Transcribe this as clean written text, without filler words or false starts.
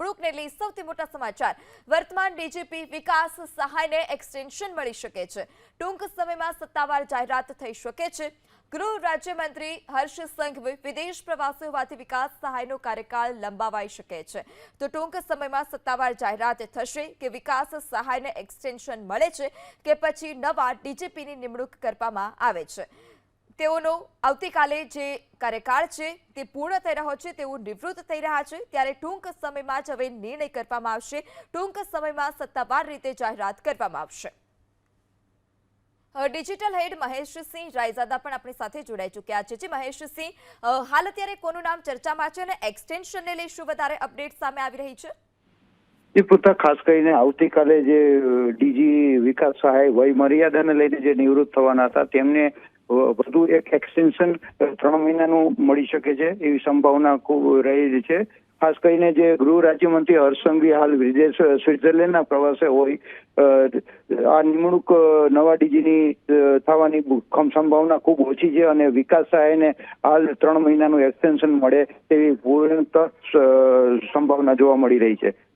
નિમણૂકને લઈ સૌથી મોટા સમાચાર। વર્તમાન ડીજીપી વિકાસ સહાયને એક્સટેન્શન મળી શકે છે। ટૂંક સમયમાં સત્તાવાર જાહેરાત થઈ શકે છે। ગૃહ રાજ્યમંત્રી હર્ષ સંઘવી વિદેશ પ્રવાસી હોવાથી વિકાસ સહાયનો કાર્યકાળ લંબાવાઈ શકે છે। તો ટૂંક સમયમાં સત્તાવાર જાહેરાત થશે કે વિકાસ સહાયને એક્સટેન્શન મળે છે કે પછી નવા ડીજીપીની નિમણૂક કરવામાં આવે છે। તેઓનો આવતીકાલે જે કાર્યકાળ છે તે પૂર્ણ થઈ રહ્યો છે, તેઓ નિવૃત્ત થઈ રહ્યા છે, ત્યારે ટૂંક સમયમાં જ હવે નિર્ણય કરવામાં આવશે। ટૂંક સમયમાં સત્તાવાર રીતે જાહેરાત કરવામાં આવશે। ડિજિટલ હેડ મહેશસિંહ રાયઝાદા પણ આપણી સાથે જોડાઈ ચૂક્યા છે। જી મહેશસિંહ, હાલ અત્યારે કોનું નામ ચર્ચામાં છે અને એક્સટેન્શનને લઈ શું વધારે અપડેટ સામે આવી રહી છે? એ પૂરતા ખાસ કરીને આવતીકાલે જે ડીજી વિકાસ સહાય વય મર્યાદાને લઈને જે નિવૃત્ત થવાના હતા તેમને વધુ એક એક્સટેન્શન 3 મહિનાનું મળી શકે છે એવી સંભાવના રહેલી છે। ખાસ કરીને જે ગૃહ રાજ્યમંત્રી હર્ષ સંઘવી હાલ વિદેશ સ્વિટ્ઝરલેન્ડના પ્રવાસે હોય, આ નિમણૂક નવા ડીજીની થવાની સંભાવના ખૂબ ઓછી છે અને વિકાસ સહાયને હાલ 3 મહિનાનું એક્સટેન્શન મળે તેવી પૂર્ણતઃ સંભાવના જોવા મળી રહી છે।